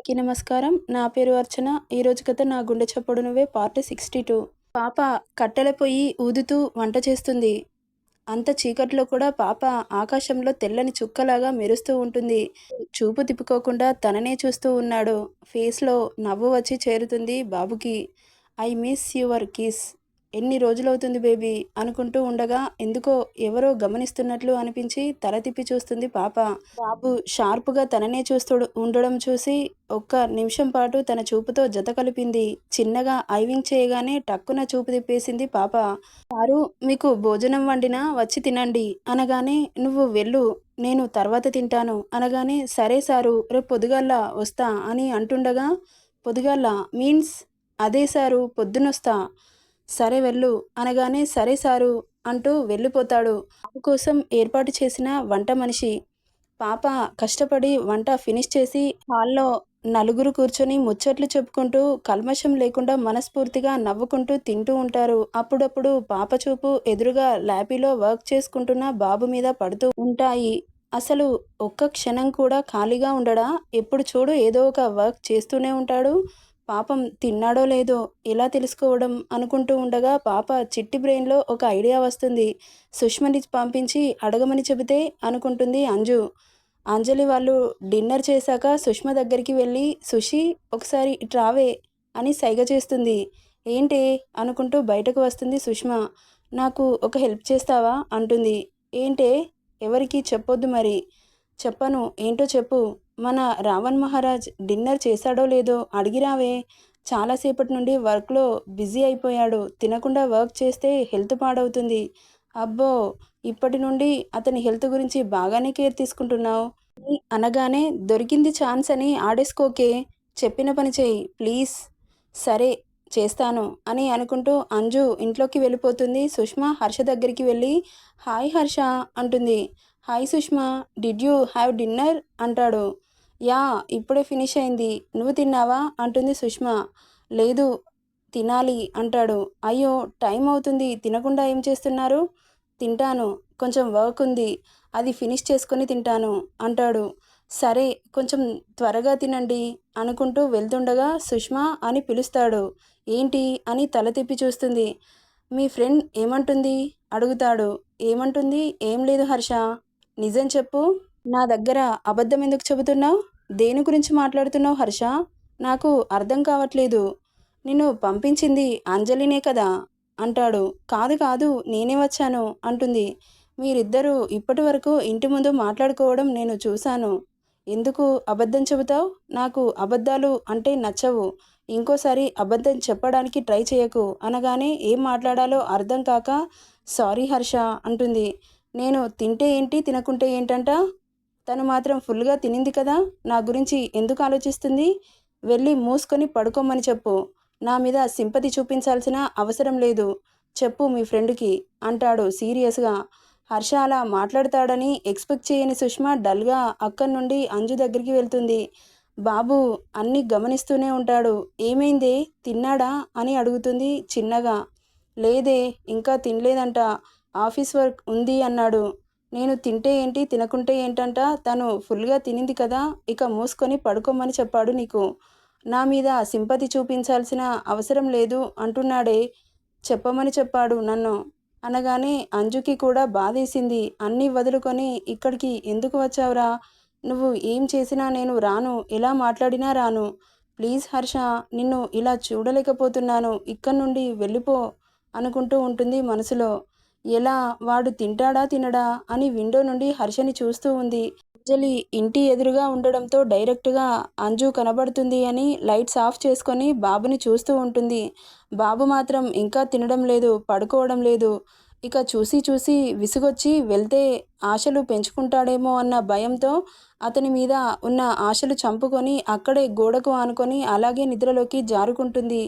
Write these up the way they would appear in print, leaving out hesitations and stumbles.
అందరికీ నమస్కారం. నా పేరు అర్చన. ఈరోజు కథ నా గుండె చప్పుడు నువ్వే పార్ట్ 62. పాప కట్టెల పొయ్యి ఊదుతూ వంట చేస్తుంది. అంత చీకట్లో కూడా పాప ఆకాశంలో తెల్లని చుక్కలాగా మెరుస్తూ ఉంటుంది. చూపు తిప్పుకోకుండా తననే చూస్తూ ఉన్నాడు. ఫేస్‌లో నవ్వు వచ్చి చేరుతుంది బాబుకి. I miss your kiss. ఎన్ని రోజులవుతుంది బేబీ అనుకుంటూ ఉండగా ఎందుకో ఎవరో గమనిస్తున్నట్లు అనిపించి తల తిప్పి చూస్తుంది పాప. బాబు షార్ప్‌గా తననే చూస్తూ ఉండడం చూసి ఒక్క నిమిషం పాటు తన చూపుతో జత కలిపింది. చిన్నగా ఐవింగ్ చేయగానే టక్కున చూపు తిప్పేసింది పాప. "సారు మీకు భోజనం వండినా వచ్చి తినండి" అనగానే "నువ్వు వెళ్ళు, నేను తర్వాత తింటాను" అనగానే "సరే సారు, రేపు పొద్దుగాల వస్తా" అని అంటుండగా "పొద్దుగాల మీన్స్?" "అదే సారు, పొద్దునొస్తా." "సరే వెళ్ళు" అనగానే "సరే సారు" అంటూ వెళ్ళిపోతాడు. బాబు కోసం ఏర్పాటు చేసిన వంట మనిషి. పాప కష్టపడి వంట ఫినిష్ చేసి హాల్‌లో నలుగురు కూర్చొని ముచ్చట్లు చెప్పుకుంటూ కల్మషం లేకుండా మనస్ఫూర్తిగా నవ్వుకుంటూ తింటూ ఉంటారు. అప్పుడప్పుడు పాప చూపు ఎదురుగా ల్యాబీలో వర్క్ చేసుకుంటున్న బాబు మీద పడుతూ ఉంటాయి. అసలు ఒక్క క్షణం కూడా ఖాళీగా ఉండడా? ఎప్పుడు చూడు ఏదో ఒక వర్క్ చేస్తూనే ఉంటాడు. పాపం తిన్నాడో లేదో ఎలా తెలుసుకోవడం అనుకుంటూ ఉండగా పాప చిట్టి బ్రెయిన్‌లో ఒక ఐడియా వస్తుంది. సుష్మని పంపించి అడగమని చెబితే అనుకుంటుంది అంజు. అంజలి వాళ్ళు డిన్నర్ చేశాక సుష్మ దగ్గరికి వెళ్ళి "సుషి ఒకసారి ఇటు రావే" అని సైగ చేస్తుంది. "ఏంటే" అనుకుంటూ బయటకు వస్తుంది సుష్మ. "నాకు ఒక హెల్ప్ చేస్తావా" అంటుంది. "ఏంటే? ఎవరికీ చెప్పొద్దు మరి." "చెప్పను, ఏంటో చెప్పు." "మన రావణ్ మహారాజ్ డిన్నర్ చేశాడో లేదో అడిగి రావే. చాలాసేపటి నుండి వర్క్‌లో బిజీ అయిపోయాడు. తినకుండా వర్క్ చేస్తే హెల్త్ పాడవుతుంది." "అబ్బో, ఇప్పటి నుండి అతని హెల్త్ గురించి బాగానే కేర్ తీసుకుంటున్నావు" అని అనగానే "దొరికింది ఛాన్స్ అని ఆడేసుకోకే. చెప్పిన పని చెయ్యి ప్లీజ్." "సరే చేస్తాను" అని అనుకుంటూ అంజు ఇంట్లోకి వెళ్ళిపోతుంది. సుష్మ హర్ష దగ్గరికి వెళ్ళి "హాయ్ హర్ష" అంటుంది. "Hi Sushma, did you have dinner" అంటాడు. "యాహ్, ఇప్పుడే ఫినిష్ అయింది. నువ్వు తిన్నావా" అంటుంది సుష్మ. "లేదు, తినాలి" అంటాడు. "అయ్యో, టైం అవుతుంది, తినకుండా ఏం చేస్తున్నారు?" "తింటాను, కొంచెం వర్క్ ఉంది, అది ఫినిష్ చేసుకొని తింటాను" అంటాడు. "సరే, కొంచెం త్వరగా తినండి" అనుకుంటూ వెళ్తుండగా సుష్మ అని పిలుస్తాడు. "ఏంటి" అని తల తిప్పి చూస్తుంది. "మీ ఫ్రెండ్ ఏమంటుంది?" అడుగుతాడు. "ఏమంటుంది? ఏం లేదు హర్ష. నిజం చెప్పు. నా దగ్గర అబద్ధం ఎందుకు చెబుతున్నావు? దేని గురించి మాట్లాడుతున్నావు హర్ష? నాకు అర్థం కావట్లేదు. నిన్ను పంపించింది అంజలినే కదా" అంటాడు. "కాదు కాదు, నేనే వచ్చాను" అంటుంది. "మీరిద్దరూ ఇప్పటి వరకు ఇంటి ముందు మాట్లాడుకోవడం నేను చూశాను. ఎందుకు అబద్ధం చెబుతావు? నాకు అబద్ధాలు అంటే నచ్చవు. ఇంకోసారి అబద్ధం చెప్పడానికి ట్రై చేయకు" అనగానే ఏం మాట్లాడాలో అర్థం కాక "సారీ హర్ష" అంటుంది. "నేను తింటే ఏంటి, తినకుంటే ఏంటంట? తను మాత్రం ఫుల్‌గా తినింది కదా, నా గురించి ఎందుకు ఆలోచిస్తుంది? వెళ్ళి మూసుకొని పడుకోమని చెప్పు. నా మీద సింపతి చూపించాల్సిన అవసరం లేదు. చెప్పు మీ ఫ్రెండ్‌కి" అంటాడు సీరియస్‌గా. హర్ష అలా మాట్లాడతాడని ఎక్స్‌పెక్ట్ చేయని సుష్మ డల్‌గా అక్కడి నుండి అంజు దగ్గరికి వెళ్తుంది. బాబు అన్నీ గమనిస్తూనే ఉంటాడు. "ఏమైందే, తిన్నాడా" అని అడుగుతుంది చిన్నగా. "లేదే, ఇంకా తినలేదంట. ఆఫీస్ వర్క్ ఉంది" అన్నాడు. "నేను తింటే ఏంటి, తినకుంటే ఏంటంట? తను ఫుల్‌గా తినింది కదా, ఇక మూసుకొని పడుకోమని చెప్పాడు నీకు. నా మీద సింపతి చూపించాల్సిన అవసరం లేదు అంటున్నాడే. చెప్పమని చెప్పాడు నన్ను" అనగానే అంజుకి కూడా బాధేసింది. "అన్నీ వదులుకొని ఇక్కడికి ఎందుకు వచ్చావురా? నువ్వు ఏం చేసినా నేను రాను, ఎలా మాట్లాడినా రాను. ప్లీజ్ హర్ష, నిన్ను ఇలా చూడలేకపోతున్నాను, ఇక్కడి నుండి వెళ్ళిపో" అనుకుంటూ ఉంటుంది మనసులో. ఎలా, వాడు తింటాడా తినడా అని విండో నుండి హర్షని చూస్తూ ఉంది. అంజలి ఇంటి ఎదురుగా ఉండడంతో డైరెక్ట్‌గా అంజు కనబడుతుంది అని లైట్స్ ఆఫ్ చేసుకొని బాబుని చూస్తూ ఉంటుంది. బాబు మాత్రం ఇంకా తినడం లేదు, పడుకోవడం లేదు. ఇక చూసి చూసి విసుగొచ్చి వెళ్తే ఆశలు పెంచుకుంటాడేమో అన్న భయంతో అతని మీద ఉన్న ఆశలు చంపుకొని అక్కడే గోడకు ఆనుకొని అలాగే నిద్రలోకి జారుకుంటుంది.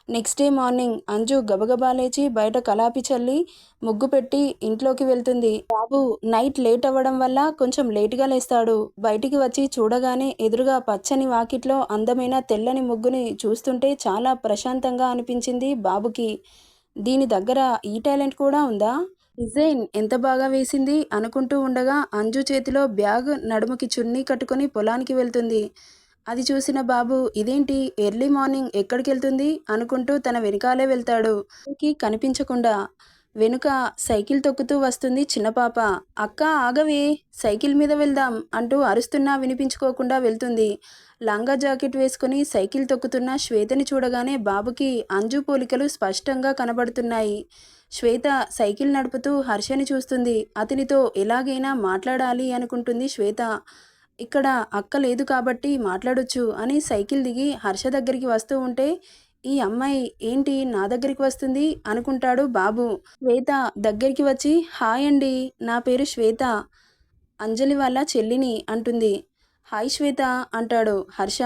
నెక్స్ట్ డే మార్నింగ్ అంజు గబగబా లేచి బయట కలాపి చల్లి ముగ్గు పెట్టి ఇంట్లోకి వెళ్తుంది. బాబు నైట్ లేట్ అవ్వడం వల్ల కొంచెం లేటుగా లేస్తాడు. బయటికి వచ్చి చూడగానే ఎదురుగా పచ్చని వాకిట్లో అందమైన తెల్లని ముగ్గుని చూస్తుంటే చాలా ప్రశాంతంగా అనిపించింది బాబుకి. దీని దగ్గర ఈ టాలెంట్ కూడా ఉందా? డిజైన్ ఎంత బాగా వేసింది అనుకుంటూ ఉండగా అంజు చేతిలో బ్యాగ్, నడుముకి చున్నీ కట్టుకొని పొలానికి వెళ్తుంది. అది చూసిన బాబు ఇదేంటి ఎర్లీ మార్నింగ్ ఎక్కడికెళ్తుంది అనుకుంటూ తన వెనకాలే వెళ్తాడు. కనిపించకుండా వెనుక సైకిల్ తొక్కుతూ వస్తుంది చిన్న పాప. అక్క ఆగవే, సైకిల్ మీద వెళ్దాం అంటూ అరుస్తున్నా వినిపించుకోకుండా వెళ్తుంది. లంగా జాకెట్ వేసుకుని సైకిల్ తొక్కుతున్న శ్వేతని చూడగానే బాబుకి అంజు పోలికలు స్పష్టంగా కనబడుతున్నాయి. శ్వేత సైకిల్ నడుపుతూ హర్షని చూస్తుంది. అతనితో ఎలాగైనా మాట్లాడాలి అనుకుంటుంది శ్వేత. ఇక్కడ అక్క లేదు కాబట్టి మాట్లాడొచ్చు అని సైకిల్ దిగి హర్ష దగ్గరికి వస్తూ ఉంటే, ఈ అమ్మాయి ఏంటి నా దగ్గరికి వస్తుంది అనుకుంటాడు బాబు. శ్వేత దగ్గరికి వచ్చి, హాయ్ అండి, నా పేరు శ్వేత, అంజలి వాళ్ళ చెల్లిని అంటుంది. హాయ్ శ్వేత అంటాడు హర్ష.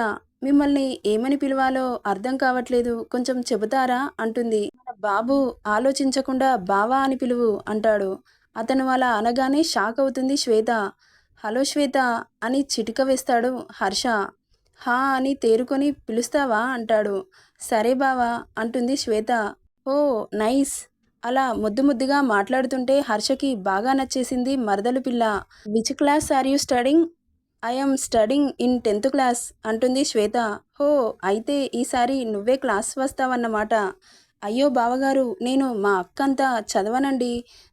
మిమ్మల్ని ఏమని పిలవాలో అర్థం కావట్లేదు, కొంచెం చెబుతారా అంటుంది. మన బాబు ఆలోచించకుండా బావా అని పిలువు అంటాడు. అతను అలా అనగానే షాక్ అవుతుంది శ్వేత. హలో శ్వేత అని చిటిక వేస్తాడు హర్ష. హా అని తేరుకొని పిలుస్తావా అంటాడు. సరే బావా అంటుంది శ్వేత. ఓ నైస్. అలా ముద్దు ముద్దుగా మాట్లాడుతుంటే హర్షకి బాగా నచ్చేసింది మరదలు పిల్ల. Which class are you studying? I'm studying in 10th class అంటుంది శ్వేత. హో, అయితే ఈసారి నువ్వే క్లాస్ వస్తావన్నమాట. అయ్యో బావగారు, నేను మా అక్కంతా చదవనండి,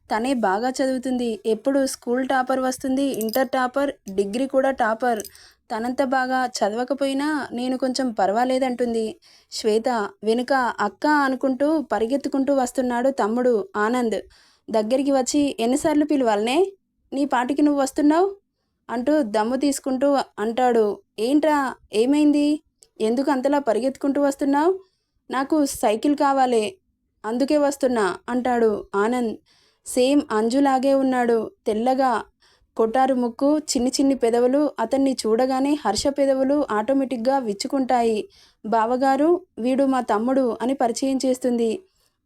తనే బాగా చదువుతుంది, ఎప్పుడు స్కూల్ టాపర్ వస్తుంది, ఇంటర్ టాపర్, డిగ్రీ కూడా టాపర్. తనంత బాగా చదవకపోయినా నేను కొంచెం పర్వాలేదంటుంది శ్వేత. వెనుక అక్క అనుకుంటూ పరిగెత్తుకుంటూ వస్తున్నాడు తమ్ముడు ఆనంద్. దగ్గరికి వచ్చి, ఎన్నిసార్లు పిలవాలనే, నీ పాటికి నువ్వు వస్తున్నావు అంటూ దమ్ము తీసుకుంటూ అంటాడు. ఏంట్రా, ఏమైంది, ఎందుకు అంతలా పరిగెత్తుకుంటూ వస్తున్నావు? నాకు సైకిల్ కావాలి, అందుకే వస్తున్నా అంటాడు ఆనంద్. సేమ్ అంజులాగే ఉన్నాడు, తెల్లగా, కొటారు ముక్కు, చిన్ని చిన్ని పెదవులు. అతన్ని చూడగానే హర్ష పెదవులు ఆటోమేటిక్గా విచ్చుకుంటాయి. బావగారు, వీడు మా తమ్ముడు అని పరిచయం చేస్తుంది.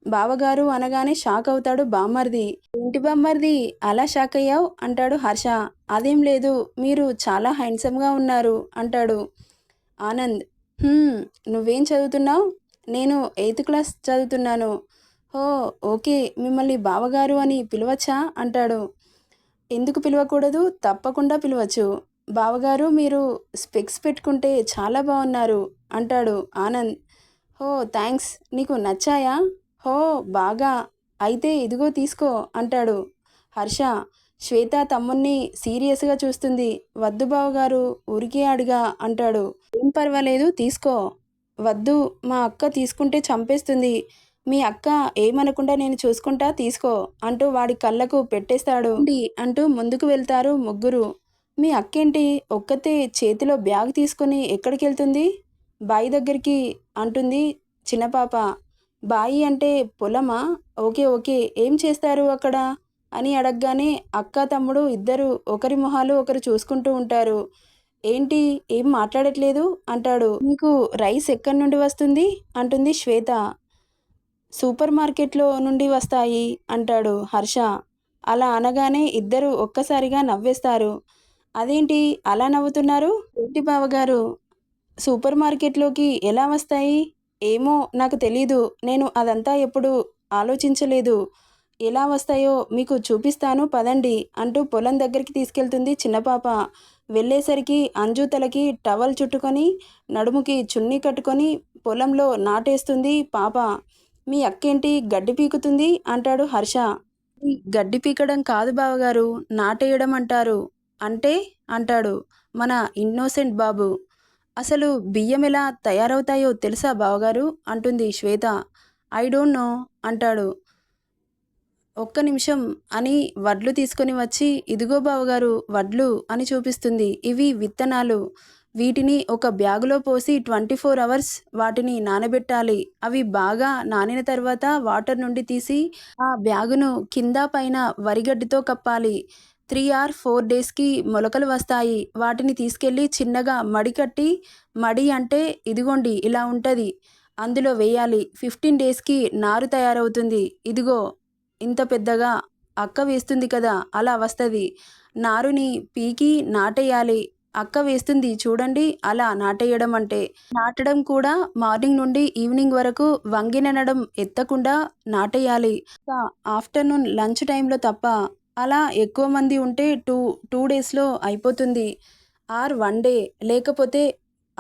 బావగారు అనగానే షాక్ అవుతాడు బామ్మర్ది. ఏంటి బామ్మర్ది అలా షాక్ అయ్యావు అంటాడు హర్ష. అదేం లేదు, మీరు చాలా హ్యాండ్సమ్గా ఉన్నారు అంటాడు ఆనంద్. నువ్వేం చదువుతున్నావు? నేను 8th క్లాస్ చదువుతున్నాను. ఓ ఓకే, మిమ్మల్ని బావగారు అని పిలవచ్చా అంటాడు. ఎందుకు పిలవకూడదు, తప్పకుండా పిలవచ్చు. బావగారు, మీరు స్పెక్స్ పెట్టుకుంటే చాలా బాగున్నారు అంటాడు ఆనంద్. హో థ్యాంక్స్, నీకు నచ్చాయా? హో బాగా, అయితే ఇదిగో తీసుకో అంటాడు హర్ష. శ్వేత తమ్ముణ్ణి సీరియస్గా చూస్తుంది. వద్దు బావగారు, ఊరికే అడిగా అంటాడు. ఏం పర్వాలేదు, తీసుకో. వద్దు, మా అక్క తీసుకుంటే చంపేస్తుంది, మీ అక్క ఏమనకుండా నేను చూసుకుంటా, తీసుకో అంటూ వాడి కళ్ళకు పెట్టేస్తాడు. అంటూ ముందుకు వెళ్తారు ముగ్గురు. మీ అక్కేంటి ఒక్కతే చేతిలో బ్యాగ్ తీసుకొని ఎక్కడికి వెళ్తుంది? బాయి దగ్గరికి అంటుంది చిన్నపాప. బాయి అంటే పొలమా? ఓకే ఓకే, ఏం చేస్తారు అక్కడ అని అడగగానే అక్క తమ్ముడు ఇద్దరు ఒకరి మొహాలు ఒకరు చూసుకుంటూ ఉంటారు. ఏంటి, ఏం మాట్లాడట్లేదు అంటాడు. మీకు రైస్ ఎక్కడి నుండి వస్తుంది అంటుంది శ్వేత. సూపర్ మార్కెట్లో నుండి వస్తాయి అంటాడు హర్ష. అలా అనగానే ఇద్దరు ఒక్కసారిగా నవ్వేస్తారు. అదేంటి అలా నవ్వుతున్నారు? ఏంటి బావగారు, సూపర్ మార్కెట్లోకి ఎలా వస్తాయి? ఏమో నాకు తెలీదు, నేను అదంతా ఎప్పుడు ఆలోచించలేదు. ఎలా వస్తాయో మీకు చూపిస్తాను పదండి అంటూ పొలం దగ్గరికి తీసుకెళ్తుంది చిన్నపాప. వెళ్ళేసరికి అంజు తలకి టవల్ చుట్టుకొని నడుముకి చున్నీ కట్టుకొని పొలంలో నాటేస్తుంది పాప. మీ అక్కేంటి గడ్డి పీకుతుంది అంటాడు హర్ష. గడ్డి పీకడం కాదు బావగారు, నాటేయడం అంటారు. అంటే అంటాడు మన ఇన్నోసెంట్ బాబు. అసలు బియ్యం ఎలా తయారవుతాయో తెలుసా బావగారు అంటుంది శ్వేత. ఐ డోంట్ నో అంటాడు. ఒక్క నిమిషం అని వడ్లు తీసుకొని వచ్చి, ఇదిగో బావగారు వడ్లు అని చూపిస్తుంది. ఇవి విత్తనాలు, వీటిని ఒక బ్యాగులో పోసి 24 అవర్స్ వాటిని నానబెట్టాలి. అవి బాగా నానిన తర్వాత వాటర్ నుండి తీసి ఆ బ్యాగును కింద పైన వరిగడ్డితో కప్పాలి. 3 or 4 డేస్కి మొలకలు వస్తాయి. వాటిని తీసుకెళ్ళి చిన్నగా మడి కట్టి, మడి అంటే ఇదిగోండి ఇలా ఉంటుంది, అందులో వేయాలి. 15 డేస్కి నారు తయారవుతుంది. ఇదిగో ఇంత పెద్దగా, అక్క వేస్తుంది కదా అలా వస్తుంది. నారుని పీకి నాటేయాలి. అక్క వేస్తుంది చూడండి అలా నాటేయడం అంటే. నాటడం కూడా మార్నింగ్ నుండి ఈవినింగ్ వరకు వంగిన నడం ఎత్తకుండా నాటేయాలి. ఆఫ్టర్నూన్ లంచ్ టైంలో తప్ప. అలా ఎక్కువ మంది ఉంటే టూ డేస్లో అయిపోతుంది. ఆర్ 1 డే, లేకపోతే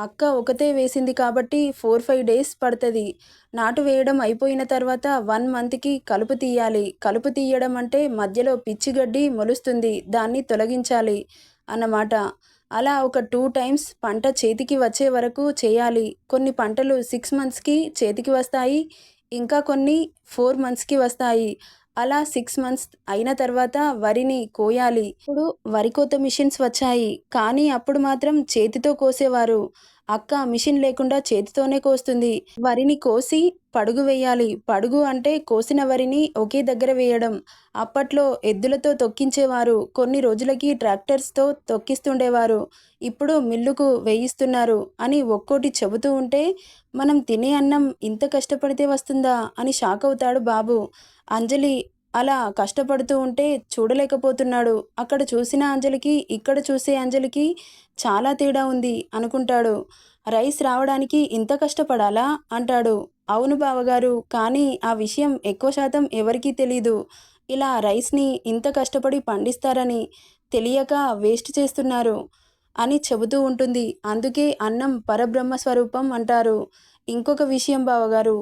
అక్క ఒకతే వేసింది కాబట్టి 4-5 డేస్ పడుతుంది. నాటు వేయడం అయిపోయిన తర్వాత 1 మంత్కి కలుపు తీయాలి. కలుపు తీయడం అంటే మధ్యలో పిచ్చి గడ్డి మొలుస్తుంది, దాన్ని తొలగించాలి అన్నమాట. అలా ఒక 2 టైమ్స్ పంట చేతికి వచ్చే వరకు చేయాలి. కొన్ని పంటలు 6 మంత్స్కి చేతికి వస్తాయి, ఇంకా కొన్ని 4 మంత్స్కి వస్తాయి. అలా 6 మంత్స్ అయిన తర్వాత వరిని కోయాలి. ఇప్పుడు వరి కోత మిషన్స్ వచ్చాయి, కానీ అప్పుడు మాత్రం చేతితో కోసేవారు. అక్క మిషన్ లేకుండా చేతితోనే కోస్తుంది. వరిని కోసి పడుగు వేయాలి. పడుగు అంటే కోసిన వరిని ఒకే దగ్గర వేయడం. అప్పట్లో ఎద్దులతో తొక్కించేవారు, కొన్ని రోజులకి ట్రాక్టర్స్తో తొక్కిస్తుండేవారు. ఇప్పుడు మిల్లుకు వేయిస్తున్నారు అని ఒక్కోటి చెబుతూ ఉంటే మనం తినే అన్నం ఇంత కష్టపడితే వస్తుందా అని షాక్ అవుతాడు బాబు. అంజలి అలా కష్టపడుతూ ఉంటే చూడలేకపోతున్నాడు. అక్కడ చూసిన అంజలికి ఇక్కడ చూసే అంజలికి చాలా తేడా ఉంది అనుకుంటాడు. రైస్ రావడానికి ఇంత కష్టపడాలా అంటాడు. అవును బావగారు, కానీ ఆ విషయం ఎక్కువ శాతం ఎవరికీ తెలీదు. ఇలా రైస్ని ఇంత కష్టపడి పండిస్తారని తెలియక వేస్ట్ చేస్తున్నారు అని చెబుతూ ఉంటుంది. అందుకే అన్నం పరబ్రహ్మ స్వరూపం అంటారు. ఇంకొక విషయం బావగారు,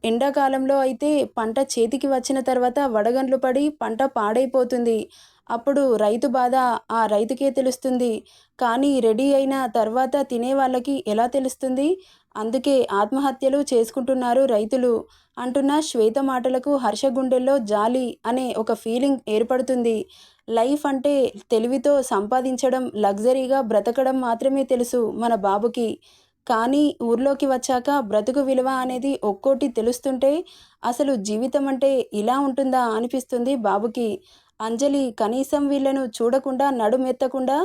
ఎండాకాలంలో అయితే పంట చేతికి వచ్చిన తర్వాత వడగండ్లు పడి పంట పాడైపోతుంది. అప్పుడు రైతు బాధ ఆ రైతుకే తెలుస్తుంది. కానీ రెడీ అయిన తర్వాత తినే వాళ్ళకి ఎలా తెలుస్తుంది? అందుకే ఆత్మహత్యలు చేసుకుంటున్నారు రైతులు అంటున్న శ్వేత మాటలకు హర్ష గుండెల్లో జాలి అనే ఒక ఫీలింగ్ ఏర్పడుతుంది. లైఫ్ అంటే తెలివితో సంపాదించడం, లగ్జరీగా బ్రతకడం మాత్రమే తెలుసు మన బాబుకి. కానీ ఊర్లోకి వచ్చాక బ్రతుకు విలువ అనేది ఒక్కోటి తెలుస్తుంటే అసలు జీవితం అంటే ఇలా ఉంటుందా అనిపిస్తుంది బాబుకి. అంజలి కనీసం వీళ్ళను చూడకుండా నడుమెత్తకుండా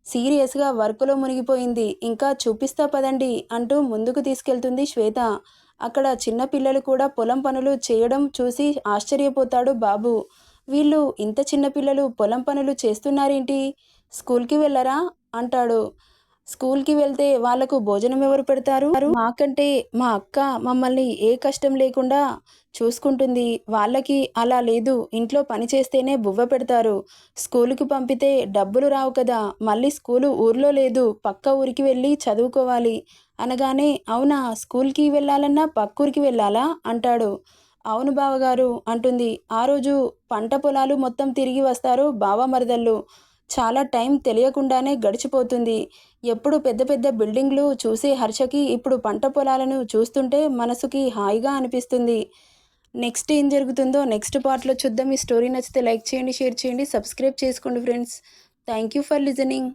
సీరియస్గా వర్క్లో మునిగిపోయింది. ఇంకా చూపిస్తా పదండి అంటూ ముందుకు తీసుకెళ్తుంది శ్వేత. అక్కడ చిన్న పిల్లలు కూడా పొలం పనులు చేయడం చూసి ఆశ్చర్యపోతాడు బాబు. వీళ్ళు ఇంత చిన్న పిల్లలు పొలం పనులు చేస్తున్నారేంటి? స్కూల్కి వెళ్ళరా అంటాడు. స్కూల్కి వెళ్తే వాళ్లకు భోజనం ఎవరు పెడతారు? మాకంటే మా అక్క మమ్మల్ని ఏ కష్టం లేకుండా చూసుకుంటుంది. వాళ్ళకి అలా లేదు, ఇంట్లో పని చేస్తేనే బువ్వ పెడతారు. స్కూలుకి పంపితే డబ్బులు రావు కదా, మళ్ళీ స్కూలు ఊర్లో లేదు, పక్క ఊరికి వెళ్ళి చదువుకోవాలి అనగానే అవునా, స్కూల్కి వెళ్ళాలన్నా పక్కూరికి వెళ్ళాలా అంటాడు. అవును బావగారు అంటుంది. ఆ రోజు పంట పొలాలు మొత్తం తిరిగి వస్తారు బావమరదళ్ళు. చాలా టైం తెలియకుండానే గడిచిపోతుంది. ఎప్పుడు పెద్ద పెద్ద బిల్డింగ్లు చూసే హర్షకి ఇప్పుడు పంట పొలాలను చూస్తుంటే మనసుకి హాయిగా అనిపిస్తుంది. నెక్స్ట్ ఏం జరుగుతుందో నెక్స్ట్ పార్ట్లో చూద్దాం. ఈ స్టోరీ నచ్చితే లైక్ చేయండి, షేర్ చేయండి, సబ్స్క్రైబ్ చేసుకోండి friends. Thank you for listening.